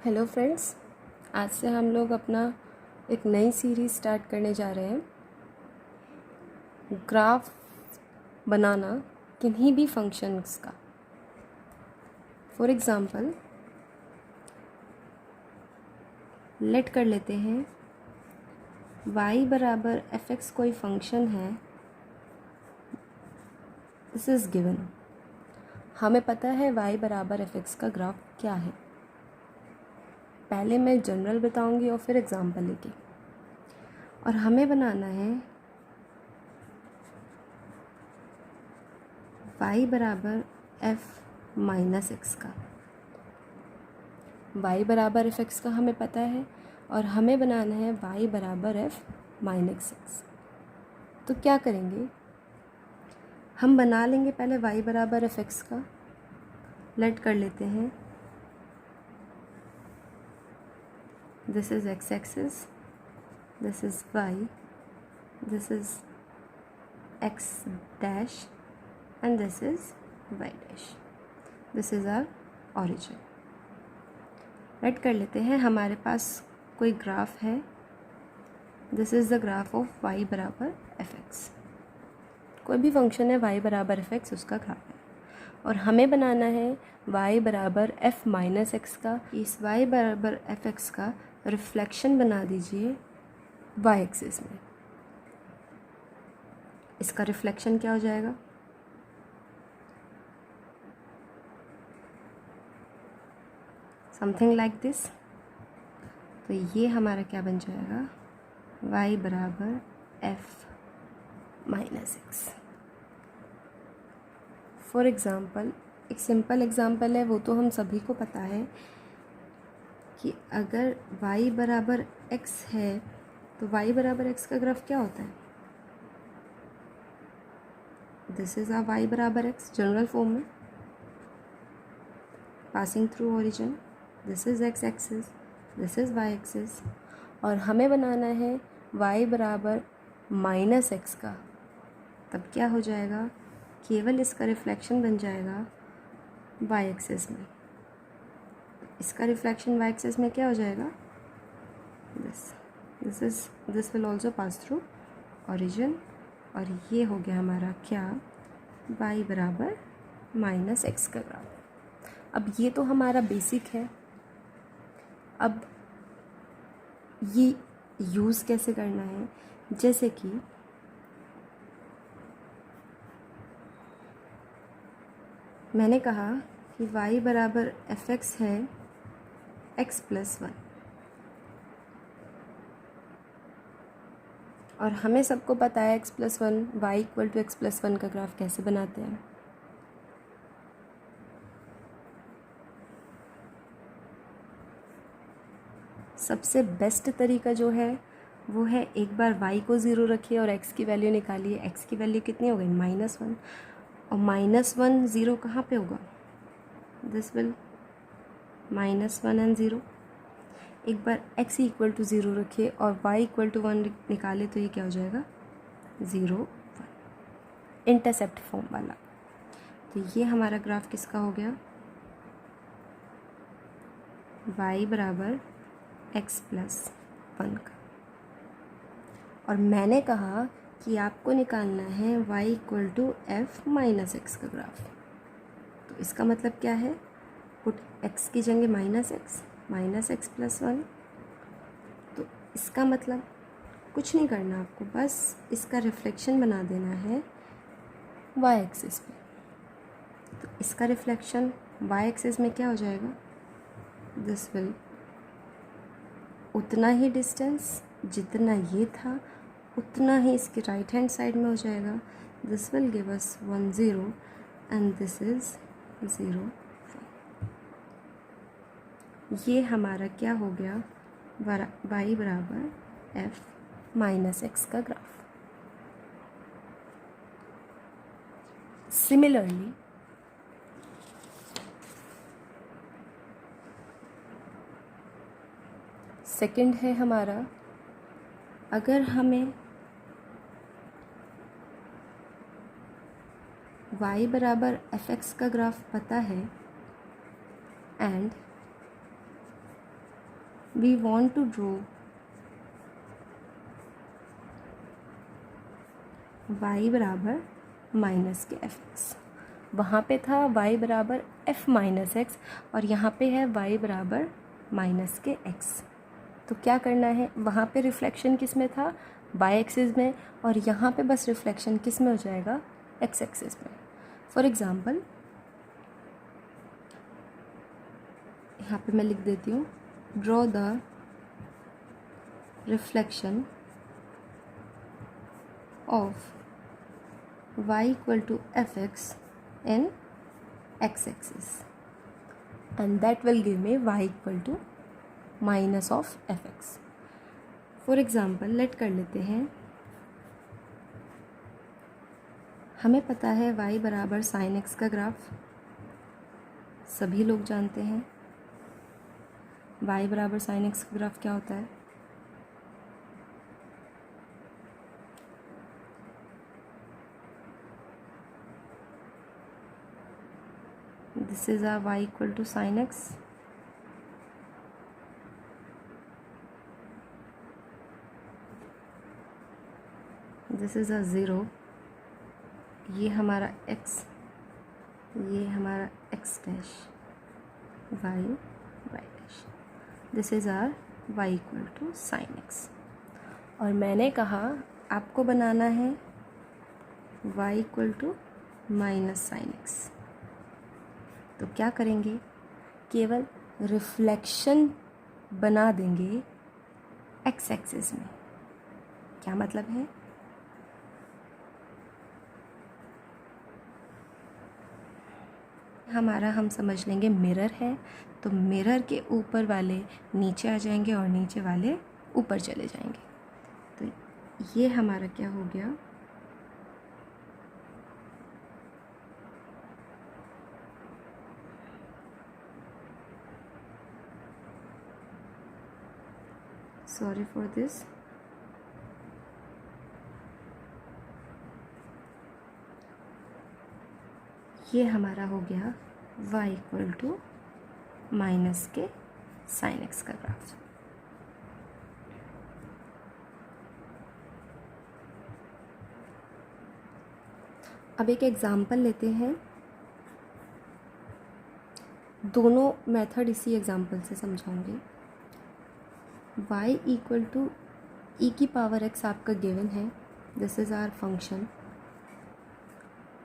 Hello friends, आज से हम लोग अपना एक नई सीरीज़ स्टार्ट करने जा रहे हैं। ग्राफ बनाना किन्हीं भी फंक्शंस का। फॉर एग्ज़ाम्पल लेट कर लेते हैं y बराबर fx कोई फंक्शन है। This is given. हमें पता है y बराबर fx का ग्राफ क्या है। पहले मैं जनरल बताऊंगी और फिर एग्ज़ाम्पल लेके, और हमें बनाना है y बराबर f माइनस एक्स का। y बराबर एफ एक्स का हमें पता है और हमें बनाना है y बराबर f माइनस एक्स। तो क्या करेंगे, हम बना लेंगे पहले y बराबर एफ एक्स का। लेट कर लेते हैं this is x axis, this is y, this is x dash and this is y dash. This is our origin. Let कर लेते हैं हमारे पास कोई ग्राफ है। This is the graph of y बराबर एफ एक्स। कोई भी फंक्शन है y बराबर एफ एक्स, उसका ग्राफ है और हमें बनाना है y बराबर f माइनस एक्स का। इस y बराबर एफ एक्स का रिफ्लेक्शन बना दीजिए y एक्सिस में। इसका रिफ्लेक्शन क्या हो जाएगा, समथिंग लाइक दिस। तो ये हमारा क्या बन जाएगा, y बराबर f minus x. For example एक सिंपल एग्ज़ाम्पल है, वो तो हम सभी को पता है कि अगर y बराबर x है तो y बराबर x का ग्राफ क्या होता है। दिस इज़ आ y बराबर x जनरल फॉर्म में, passing through origin. This is x axis, this is y axis, और हमें बनाना है y बराबर माइनस एक्स का। तब क्या हो जाएगा, केवल इसका रिफ्लेक्शन बन जाएगा y एक्सिस में। इसका रिफ्लेक्शन y एक्सिस में क्या हो जाएगा, this will also pass through origin, और ये हो गया हमारा क्या, y बराबर माइनस एक्स का ग्राफ। अब ये तो हमारा बेसिक है। अब ये यूज़ कैसे करना है, जैसे कि मैंने कहा कि y बराबर एफ एक्स है x प्लस वन, और हमें सबको पता है x plus one, y equal to x plus one का ग्राफ कैसे बनाते हैं। सबसे बेस्ट तरीका जो है वो है, एक बार y को ज़ीरो रखिए और x की वैल्यू निकालिए। x की वैल्यू कितनी हो गई, माइनस वन, और माइनस वन ज़ीरो कहाँ पे होगा, this will minus one and zero. एक बार x इक्वल टू ज़ीरो रखिए और y इक्वल टू वन निकाले तो ये क्या हो जाएगा, ज़ीरो वन, इंटरसेप्ट फॉर्म वाला। तो ये हमारा ग्राफ किसका हो गया, y बराबर x प्लस वन का। और मैंने कहा कि आपको निकालना है y equal to f minus x का ग्राफ। तो इसका मतलब क्या है, पुट x की जगह माइनस एक्स प्लस वन। तो इसका मतलब कुछ नहीं करना आपको, बस इसका रिफ्लेक्शन बना देना है y एक्सिस पे। तो इसका रिफ्लेक्शन y एक्सिस में क्या हो जाएगा, दिस विल उतना ही डिस्टेंस जितना ये था उतना ही इसके राइट हैंड साइड में हो जाएगा। This will give us 1 0 and this is 0 1। ये हमारा क्या हो गया, y बराबर f माइनस एक्स का ग्राफ। सिमिलरली सेकंड है हमारा, अगर हमें y बराबर एफ एक्स का ग्राफ पता है and we want to draw y बराबर माइनस के एफ एक्स। वहाँ पे था y बराबर f माइनस एक्स और यहाँ पे है y बराबर माइनस के x। तो क्या करना है, वहाँ पे रिफ्लेक्शन किस में था, y एक्सिस में, और यहाँ पे बस रिफ्लेक्शन किस में हो जाएगा, x एक्सिस में। फॉर एग्ज़ाम्पल यहाँ पे मैं लिख देती हूँ, draw the reflection of y equal to fx in x axis and that will give me y equal to minus of fx. For example, let कर लेते हैं, हमें पता है y बराबर साइन x का ग्राफ सभी लोग जानते हैं। y बराबर साइन x का ग्राफ क्या होता है, this is our y equal to sin x, this is a 0, ये हमारा x, ये हमारा x dash, y dash, this is our y equal to sine x। और मैंने कहा आपको बनाना है y equal to minus sine x। तो क्या करेंगे, केवल रिफ्लेक्शन बना देंगे x एक्सिस में। क्या मतलब है, हमारा हम समझ लेंगे मिरर है, तो मिरर के ऊपर वाले नीचे आ जाएंगे और नीचे वाले ऊपर चले जाएंगे। तो ये हमारा क्या हो गया, सॉरी फॉर दिस, ये हमारा हो गया y इक्वल टू माइनस के साइन x का ग्राफ। अब एक एग्ज़ाम्पल लेते हैं, दोनों मेथड इसी एग्ज़ाम्पल से समझाऊंगी। y इक्वल टू e की पावर x आपका गिवन है, दिस इज़ आवर फंक्शन,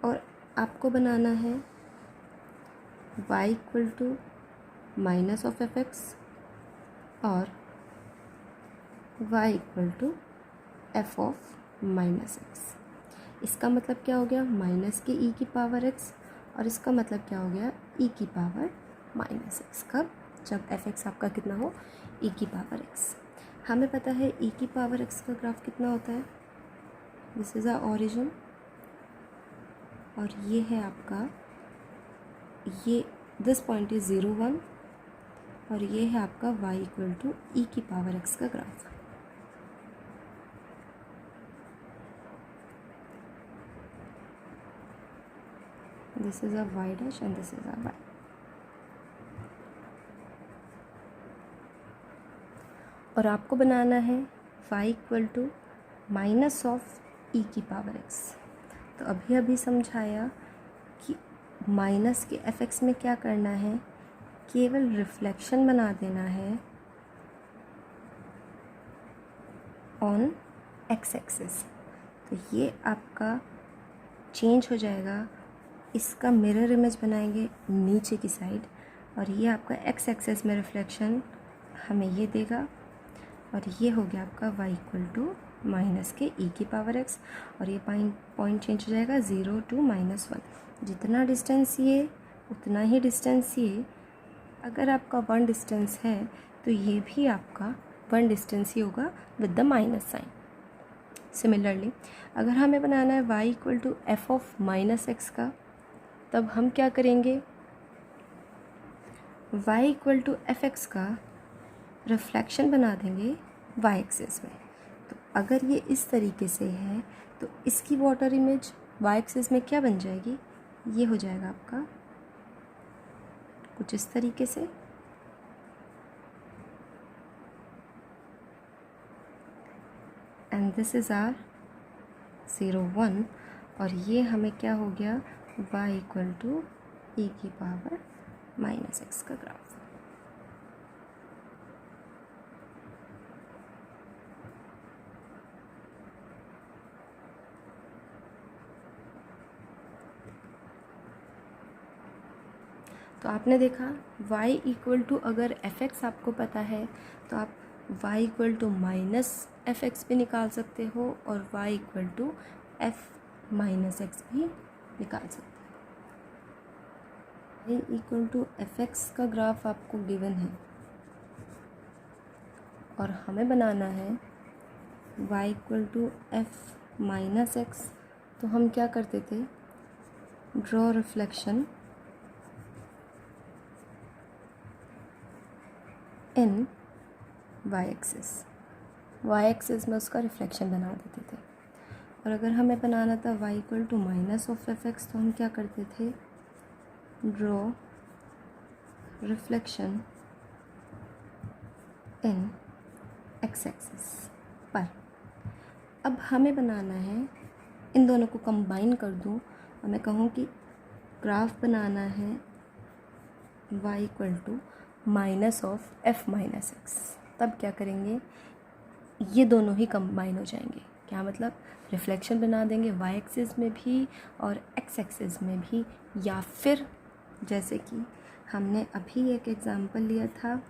और आपको बनाना है y equal to minus of f x और y equal to f of minus x. इसका मतलब क्या हो गया, माइनस के e की पावर x, और इसका मतलब क्या हो गया, e की पावर माइनस एक्स। कब, जब एफ एक्स आपका कितना हो, e की पावर x। हमें पता है e की पावर x का ग्राफ कितना होता है, दिस इज़ आवर ओरिजिन, और ये है आपका, ये दिस पॉइंट इज़ 0 1, और ये है आपका y इक्वल टू e की पावर x का graph. This is a y dash and this is a y। और आपको बनाना है y equal to minus of e की पावर x। तो अभी समझाया कि माइनस के एफ एक्स में क्या करना है, केवल रिफ्लेक्शन बना देना है ऑन एक्स एक्सिस। तो ये आपका चेंज हो जाएगा, इसका मिरर इमेज बनाएंगे नीचे की साइड, और ये आपका एक्स एक्सिस में रिफ्लेक्शन हमें ये देगा, और ये हो गया आपका y इक्वल टू माइनस के e की पावर x, और ये पॉइंट चेंज हो जाएगा 0 टू -1। जितना डिस्टेंस ये उतना ही डिस्टेंस ये, अगर आपका 1 डिस्टेंस है तो ये भी आपका 1 डिस्टेंस ही होगा with the minus sign. Similarly अगर हमें बनाना है y equal to f of minus x का, तब हम क्या करेंगे, y equal to f x का रिफ्लेक्शन बना देंगे y एक्सिस में। तो अगर ये इस तरीके से है तो इसकी वाटर इमेज y एक्सिस में क्या बन जाएगी, ये हो जाएगा आपका कुछ इस तरीके से, एंड दिस इज़ आर 0 1, और ये हमें क्या हो गया, y इक्वल टू e की पावर माइनस एक्स का ग्राफ। तो आपने देखा y इक्वल टू, अगर f(x) आपको पता है तो आप y equal to minus f(x) भी निकाल सकते हो और y equal to f minus x भी निकाल सकते हो। y इक्वल टू f(x) का ग्राफ आपको गिवन है और हमें बनाना है y equal to f minus x. तो हम क्या करते थे, draw reflection in y axis में उसका रिफ्लेक्शन बना देते थे। और अगर हमें बनाना था y equal to minus of f(x) तो हम क्या करते थे, draw reflection in x axis पर। अब हमें बनाना है, इन दोनों को कंबाइन कर दूं और मैं कहूँ कि ग्राफ बनाना है y equal to minus of f minus x, तब क्या करेंगे, ये दोनों ही कंबाइन हो जाएंगे। क्या मतलब, रिफ्लेक्शन बना देंगे y एक्सिस में भी और x एक्सिस में भी, या फिर जैसे कि हमने अभी एक एग्जांपल लिया था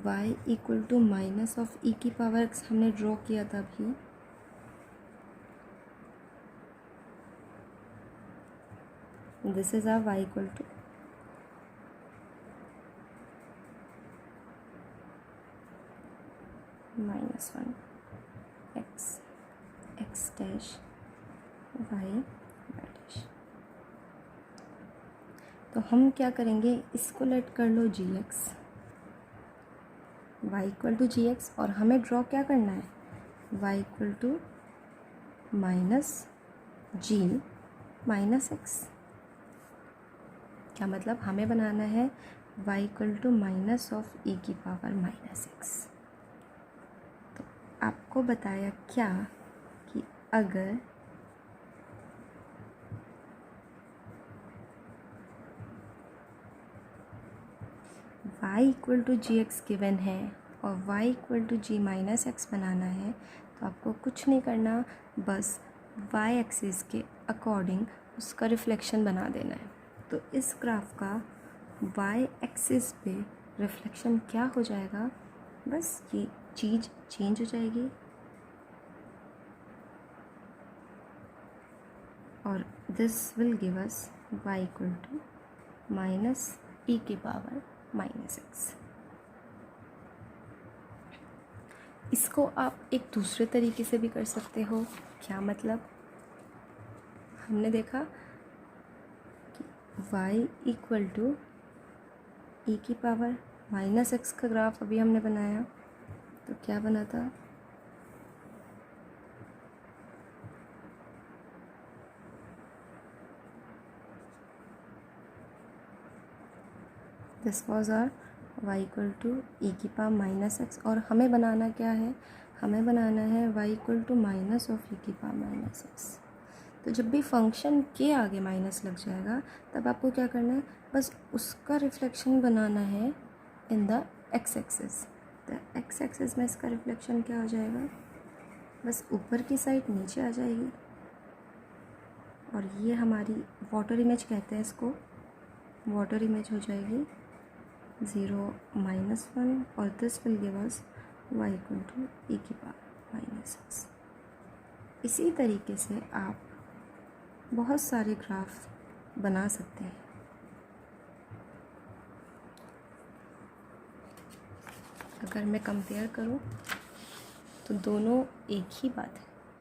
y equal to minus of e की पावर x, हमने ड्रॉ किया था अभी। This is our y equal to minus 1 x dash y dash. तो हम क्या करेंगे, इसको लेट कर लो gx, y equal to gx, और हमें ड्रॉ क्या करना है, y equal to minus g minus x. क्या मतलब, हमें बनाना है y equal to minus of e की पावर माइनस एक्स। तो आपको बताया क्या कि अगर y equal to g x given है और y equal to g minus x बनाना है, तो आपको कुछ नहीं करना, बस y एक्सिस के अकॉर्डिंग उसका रिफ्लेक्शन बना देना है। तो इस ग्राफ का y एक्सिस पे रिफ्लेक्शन क्या हो जाएगा, बस ये चीज़ चेंज हो जाएगी और this will give us y equal to minus e की पावर माइनस एक्स। इसको आप एक दूसरे तरीके से भी कर सकते हो। क्या मतलब, हमने देखा कि y इक्वल टू e की पावर माइनस एक्स का ग्राफ अभी हमने बनाया, तो क्या बना था, this was our y equal to e की पावर माइनस एक्स। और हमें बनाना क्या है, हमें बनाना है y equal to minus of e की पावर माइनस एक्स। तो जब भी फंक्शन के आगे माइनस लग जाएगा तब आपको क्या करना है, बस उसका रिफ्लेक्शन बनाना है इन द x एक्सिस। तो x एक्सिस में इसका रिफ्लेक्शन क्या हो जाएगा, बस ऊपर की साइड नीचे आ जाएगी और ये हमारी वाटर इमेज कहते हैं इसको, वाटर इमेज हो जाएगी 0 माइनस 1 और this will give us y equal to e की पावर माइनस एक्स। इसी तरीके से आप बहुत सारे ग्राफ बना सकते हैं। अगर मैं कंपेयर करूं तो दोनों एक ही बात है।